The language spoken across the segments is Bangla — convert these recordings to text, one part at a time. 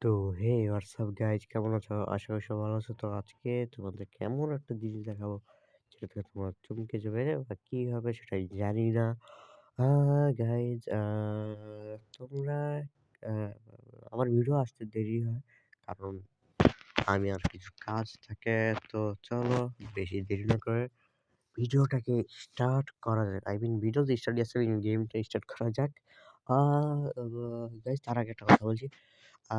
তো হে হোয়াটসঅ্যাপ গাইজ কেমন আছো? আশা করি সবাই ভালো আছো। তো আজকে তোমাদেরকে এমন একটা জিনিস দেখাবো যেটা থেকে তোমরা চমকে যাবে বা কি হবে সেটাই জানি না। গাইজ তোমরা আ আমার ভিডিও আসতে দেরি হয়। কারণ আমি আর কিছু কাজ থাকে। তো চলো বেশি দেরি না করে ভিডিওটাকে স্টার্ট করা যাক। আই মিন ভিডিও তো স্টার্ট আছে গেমটা স্টার্ট করা যাক। আ গাইজ তার আগে একটা কথা বলছি। আ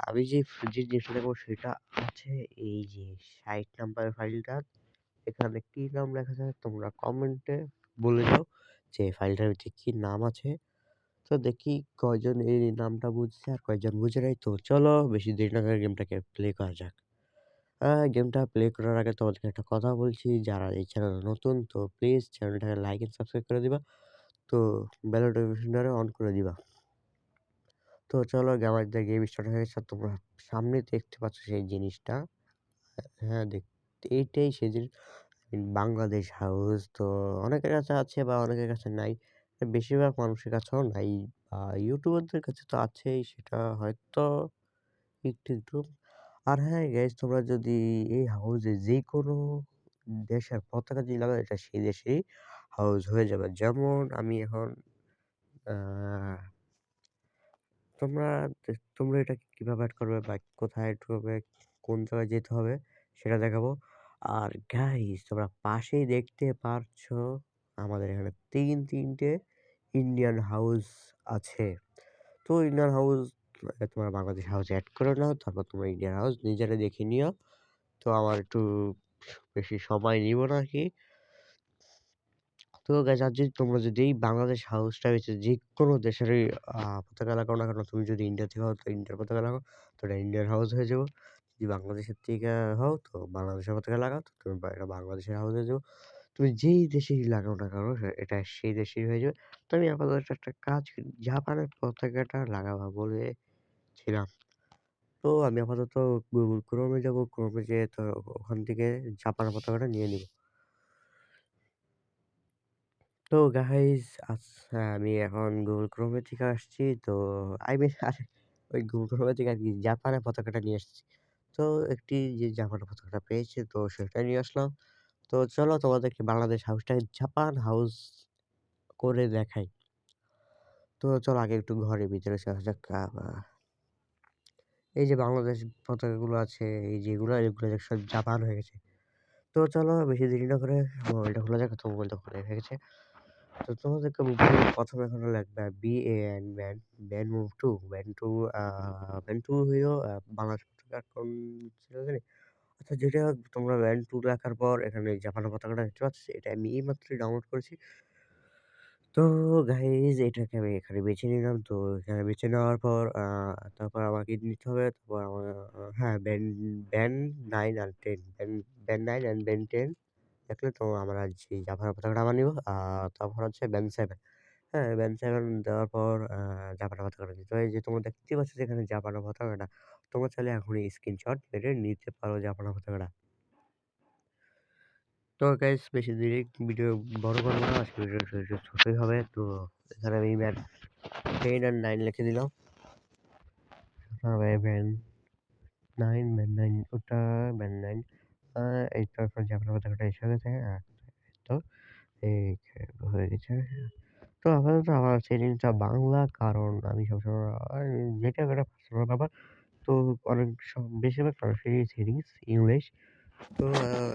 আমি যে জিনিসটা দেখবো সেটা আছে এই যে ৬০ নাম্বারের ফাইলটা। এখানে কি নাম লেখা যায় তোমরা কমেন্টে বলে যাও যে ফাইলটার ভিতরে কি নাম আছে। তো দেখি কয়জন এই নামটা বুঝছে আর কয়জন বুঝে নাই। তো চলো বেশি দেরি না করে গেমটাকে প্লে করা যাক। গেমটা প্লে করার আগে তোমাদেরকে একটা কথা বলছি, যারা এই চ্যানেলে নতুন তো প্লিজ চ্যানেলটাকে লাইক এন্ড সাবস্ক্রাইব করে দিবা। তো বেল নোটিফিকেশনটা অন করে দিবা। তো চলো আমাদের গেম স্টার্ট হয়ে গেছে। আর তোমরা সামনে দেখতে পাচ্ছ সেই জিনিসটা। হ্যাঁ, এইটাই সেই জিনিস। বাংলাদেশ হাউস তো অনেকের কাছে আছে বা অনেকের কাছে নাই। বেশিরভাগ মানুষের কাছেও নাই। ইউটিউবারদের কাছে তো আছেই, সেটা হয়তো একটু, একটু। আর হ্যাঁ, গাইস তোমরা যদি এই হাউসে যেকোনো দেশের পতাকা যদি লাগাও এটা সেই দেশেরই হাউস হয়ে যাবে। যেমন আমি এখন আ তোমরা তোমরা এটা কিভাবে এড করবে বা কোথায় এড করবে, কোন জায়গায় যেতে হবে সেটা দেখাবো। আর গাইস তোমরা পাশেই দেখতে পারছো আমাদের এখানে ৩ টে ইন্ডিয়ান হাউস আছে। তো ইন্ডিয়ান হাউস তোমরা বাংলাদেশ হাউস এড করে নাও। তারপর তোমরা ইন্ডিয়ান হাউস নিজেরা দেখে নিও। তো আমার একটু বেশি সময় নিব না আরকি। তো গাইস আর যদি তোমরা যদি এই বাংলাদেশ হাউসটা হচ্ছে যেকোনো দেশেরই পতাকা লাগাও না কেন, তুমি যদি ইন্ডিয়া থেকে হও তো ইন্ডিয়ার পতাকা লাগাও, তো এটা ইন্ডিয়ান হাউস হয়ে যাবে। যদি বাংলাদেশের থেকে হও তো বাংলাদেশের পতাকা লাগাও তো তুমি এটা বাংলাদেশের হাউস হয়ে যাবে। তুমি যেই দেশেই লাগাও না কেন এটা সেই দেশেই হয়ে যাবে। তো আমি আপাতত একটা কাজ করি, জাপানের পতাকাটা লাগাবো বলেছিলাম। তো আমি আপাতত গুগল ক্রোমে যাবো। ক্রোমে যেয়ে তো ওখান থেকে জাপানের পতাকাটা নিয়ে নিব। তো গাইস আচ্ছা আমি এখন গুগল ক্রোমে থেকে আসছি। তো আই মিন আরে ওই গুগল ক্রোমে থেকে আরকি জাপানের পতাকাটা নিয়ে আসছি। তো একটি যে জাপানের পতাকাটা পেয়েছি তো সেটা নিয়ে আসলাম। তো চলো তোমাদেরকে বাংলাদেশ হাউসটাকে জাপান হাউস করে দেখাই। তো চলো আগে একটু ঘরের ভিতরে যাওয়া যাক। এই যে বাংলাদেশ পতাকাগুলো আছে, এই যেগুলো এগুলো সব জাপান হয়ে গেছে। তো চলো বেশি দেরি না করে মোবাইলটা খোলা যাক। তো মোবাইলটা খোলা হয়ে গেছে। তো তোমাদেরকে আমি বলি ১ম এ এখানে লিখবা BAN ban, ban move to, ban to আ ব্যান টু হইলো বাংলাদেশ পতাকা কোন ছিল জানি? আচ্ছা যেটা তোমরা ব্যান টু লেখার পর এখানে জাপানের পতাকাটা দেখতে পাচ্ছ, এটা আমি এইমাত্রই ডাউনলোড করেছি। তো গাইস এটাকে আমি এখানে বেছে নিলাম। তো এখানে বেছে নেওয়ার পর তারপর আমাকে নিতে হবে। তারপর আমার হ্যাঁ, ব্যান 9 আর 10 ব্যান 9 অ্যান্ড ব্যান 10 দেখলে তো আমরা যে জাপানের পতাকাটা আবার নিবো। তারপর হচ্ছে ব্যান 7 হ্যাঁ, ব্যান 7 দেওয়ার পর জাপানের পতাকাটা দিতে হয়। এই যে তোমরা দেখতেই পাচ্ছ যে এখানে জাপানের পতাকাটা। তোমরা চাইলে এখনই স্ক্রিনশট মেরে নিতে পারো জাপানের পতাকাটা। তো গাইস বেশি দেরি ভিডিও বড় করব না। আজকে ভিডিও ছোটই হবে। তো এখানে আমি ব্যান 10 আর 9 লিখে দিলাম। ব্যান 9 ব্যান 9 ওটা ব্যান 9 আ এই তারপর জাপানের পতাকাটা এসে গেছে। তো এই হয়ে গেছে। তো আপাতত আমার সেটিংসটা বাংলা, কারণ আমি সবসময় যেটা একটা পার্সোনাল ব্যাপার। তো অনেক বেশিরভাগ মানুষেরই সেটিংস ইংলিশ। তো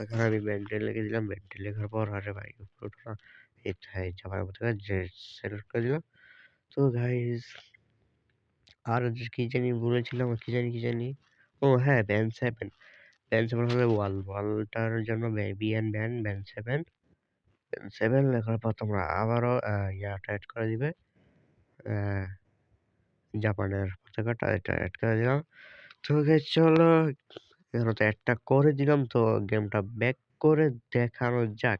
এখানে আমি মেন্টেন লিখে দিলাম। মেন্টেন লেখার পর আরে ভাই উপরে ওঠো না। এটাই যাবার মতো যে সিলেক্ট করে দিলাম। তো গাইস আর কি জানি বলেছিলাম, কি জানি? ও হ্যাঁ, ব্যান্ড 7 ব্যান্ড 7 হলো ওয়ালটার জন্য ব্যান্ড 7 ব্যান্ড 7 লেখার পর তোমরা আবারও ইয়াটা এড করে দিবে। অ্যা জাপানের পতাকাটা এটা এড করে দিলাম। তো গাইস চলো এখানে তো এডটা করে দিলাম। তো গেমটা ব্যাক করে দেখানো যাক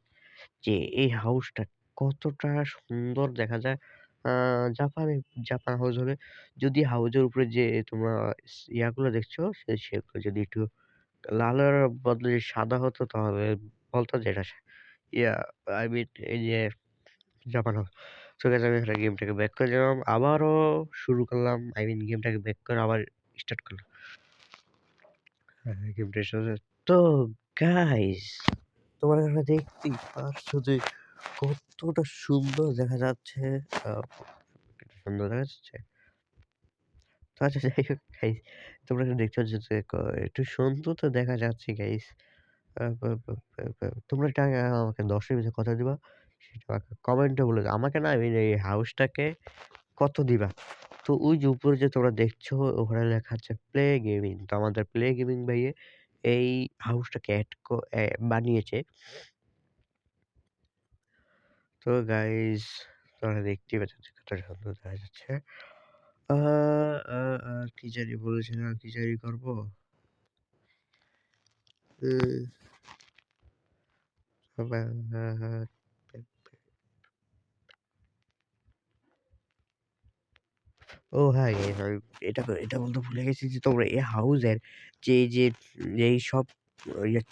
যে এই হাউসটা কতটা সুন্দর দেখা যায়। আ জাপানে জাপান হাউস হলে যদি হাউজের উপরে যে তোমরা ইয়াগুলো দেখছো সেগুলো যদি একটু লালের বদলে সাদা হতো তাহলে বলতো যে এটা ইয়া আই মিন এই যে জাপান হাউস। সো গাইস আমি এখানে গেমটাকে ব্যাক করে দিলাম। আবারও শুরু করলাম। আই মিন গেমটাকে ব্যাক করে আবার স্টার্ট করলাম। হ্যাঁ, গেমটা শুরু তো গাইস তোমরা এখানে দেখতেই পারছো যে কতটা সুন্দর দেখা যাচ্ছে। আ সুন্দর দেখা যাচ্ছে? তো আচ্ছা যাই হোক গাইস তোমরা এখানে দেখতে পাচ্ছ যে একটু সুন্দর তো দেখা যাচ্ছে গাইস। আ বা বা বা বা তোমরা এটা আমাকে ১০ এর ভিতরে কত দিবা? সেটা আমাকে কমেন্টে বলে দাও। আমাকে না এই হাউসটাকে কত দিবা? তো ওই যে উপরে যে তোমরা দেখছো ওখানে লেখা আছে প্লে গেমিং। তো আমাদের প্লে গেমিং ভাইয়ে এই হাউসটাকে এড ক এ বানিয়েছে। তো গাইস তোমরা দেখতেই পাচ্ছ যে কতটা সুন্দর দেখা যাচ্ছে। আ আ আ কি জানি বলেছিলাম, কি জানি করব? উম ও হ্যাঁ, আমি এটা বলতে ভুলে গেছি যে তোমরা এই হাউসের যে এইসব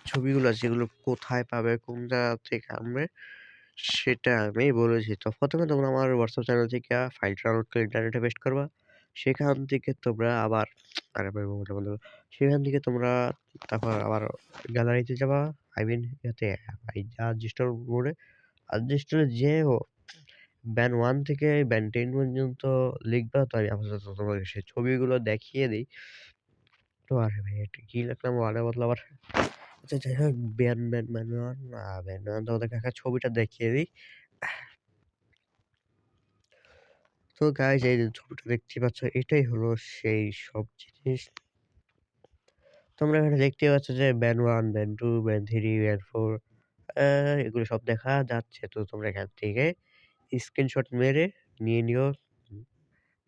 ছবিগুলো আছে সেগুলো কোথায় পাবে, কোন জায়গা থেকে আনবে সেটা আমি বলেছি। তো ১ম এ তোমরা আমার WhatsApp চ্যানেল থেকে ফাইলটা ডাউনলোড করে ইন্টারনেটে পেস্ট করবা। সেখান থেকে তোমরা আবার আরে ভাই মোবাইলটা বন্ধ করো। সেখান থেকে তোমরা তারপর আবার গ্যালারিতে যাবা। আই মিন ইয়াতে আনইনস্টল মোডে আনইনস্টলে যেয়েও ব্যান 1 থেকে ব্যান 10 পর্যন্ত লিখবা তো আমি আপাতত তোমাকে সেই ছবিগুলো দেখিয়ে দেই। তো আরে ভাই এটা কি লিখলাম 1 এর বদলে আবার আচ্ছা যাই হোক ব্যান 1 ব্যান 1 তোমাদেরকে একটা ছবিটা দেখিয়ে দিই। তো গাইস এই যে ছবিটা দেখতে পাচ্ছ এটাই হলো সেই সব জিনিস। তোমরা এখানে দেখতেই পাচ্ছ যে ব্যান 1, ব্যান 2, ব্যান 3, ব্যান 4 আ এগুলো সব দেখা যাচ্ছে। তো তোমরা এখান থেকে স্ক্রিনশট মেরে নিয়ে নিও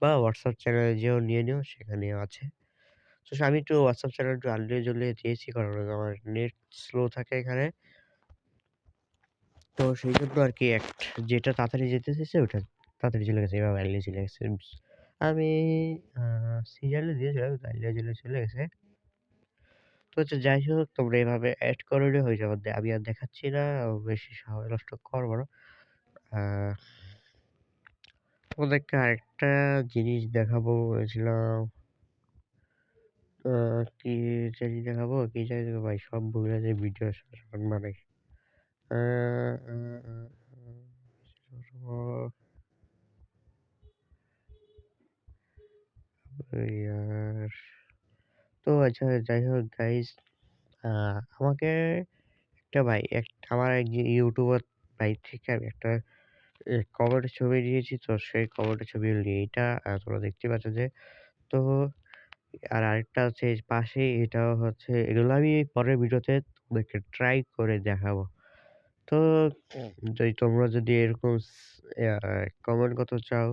বা WhatsApp চ্যানেলে যেয়েও নিয়ে নিও সেখানেও আছে। তো আমি একটু WhatsApp চ্যানেল একটু আনলিয়ে জ্বলিয়ে দিয়েছি কারণ আমার নেট স্লো থাকে এখানে। তো সেইজন্য আরকি যেটা তাড়াতাড়ি যেতে চেয়েছে ওটা তাড়াতাড়ি চলে গেছে। এভাবে আনলিয়ে চলে গেছে। আমি আ সিরিয়ালে দিয়েছিলাম আনলিয়ে চলে গেছে। তো হচ্ছে যাই হোক তোমরা এভাবে এড করে নিও হয়ে যাবে। আমি আর দেখাচ্ছি না। বেশি সময় নষ্ট করব না। আ তোমাদেরকে আরেকটা জিনিস দেখাবো বলেছিলাম। আ কি জানি দেখাবো? কি জানি ভাই সব ভুলে যাই ভিডিও যখন বানাই। আ আ আ আ ইয়ার তো আচ্ছা যাই হোক গাইস আ আমাকে একটা ভাই আমার এক ইউটিউবার ভাই থেকে আমি একটা কভারের ছবি দিয়েছি। তো সেই কভারের ছবি হলো এইটা। তোমরা দেখতে পাচ্ছ যে তো আর আরেকটা আছে এর পাশেই এটাও হচ্ছে এগুলো আমি পরের ভিডিওতে তোমাদেরকে ট্রাই করে দেখাবো। তো যদি তোমরা যদি এরকম ইয়া কমেন্ট করতে চাও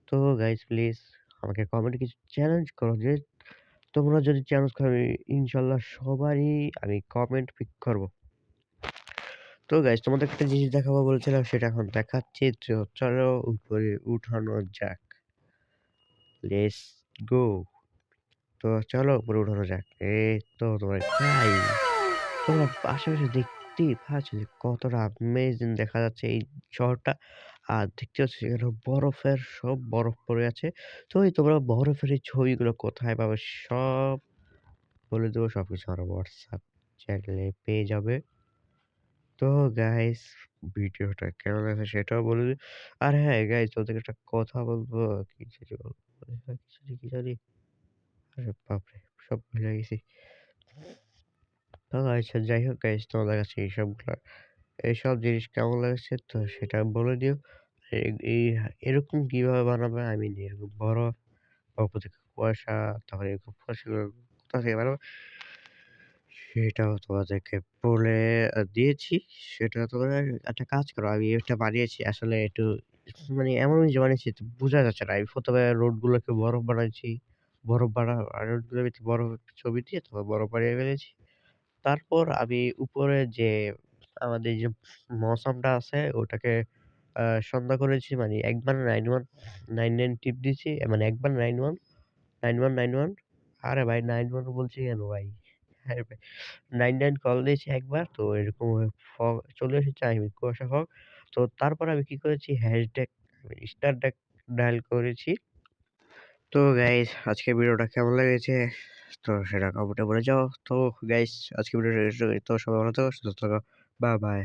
তো গাইস প্লিজ আমাকে কমেন্টে কিছু চ্যালেঞ্জ করো যে তোমরা যদি চ্যালেঞ্জ করো আমি ইনশাআল্লাহ সবারই আমি কমেন্ট পিক করব। তো গাইস তোমাদেরকে একটা জিনিস দেখাবো বলছিলাম সেটা এখন দেখাচ্ছি। তো চলো উপরে উঠানো যাক। Let's go. তো চলো উপরে উঠানো যাক। এই তো তোমরা তোমরা আশেপাশে দেখতেই পাচ্ছ যে কতটা অ্যামেজিং দেখা যাচ্ছে এই শহরটা। আর দেখতে পাচ্ছ এখানে সব বরফ পড়ে আছে। তো এই তোমরা বরফের এই ছবিগুলো কোথায় পাবে সব বলে দেবো। সবকিছু আমার WhatsApp চ্যানেলে পেয়ে যাবে। তো গাইস ভিডিওটা কেমন লাগছে সেটাও বলে দিও। আর হ্যাঁ গাইস তোদেরকে একটা কথা বলবো। কি জানি বলবো? কি জানি? আরে বাপরে! সব ভুলে গেছি। তো আচ্ছা যাই হোক গাইস তোমাদের কাছে এইসব জিনিস কেমন লাগছে তো সেটা বলে দিও। এ এই এরকম কিভাবে বানাবে? I mean এরকম বরফ, অল্প থেকে কুয়াশা, তারপরে এরকম ফসল কোথা থেকে বানাবে? সেটাও তোমাদেরকে বলে দিয়েছি। সেটা তোমরা একটা কাজ করো। আমি এটা বানিয়েছি আসলে একটু মানে এমন যে বানিয়েছি বোঝা যাচ্ছে না। আমি ১ম এ রোডগুলোকে বরফ বানাইছি। রোডগুলোর ভিতরে বরফের ছবি দিয়ে তারপর বরফ বানিয়ে ফেলেছি। তারপর আমি উপরে যে আমাদের যে মৌসুমটা আছে ওটাকে সন্ধ্যা করেছি মানে একবার 91199 টিপ দিয়েছি। মানে একবার 9191 আরে ভাই 91 বলছি কেন ভাই? আরে ভাই 99 কল দিয়েছি একবার তো এরকম ফগ চলে এসেছে আই মিন কুয়াশা ফগ। তো তারপর আমি কি করেছি হ্যাশট্যাগ স্টার ডায়াল করেছি। তো গাইস আজকের ভিডিওটা কেমন লেগেছে? তো সেটা কমেন্টে বলে যাও। তো গাইস আজকের ভিডিওটা তো সবাই ভালো থাকো, সুস্থ থাকো। Bye, by.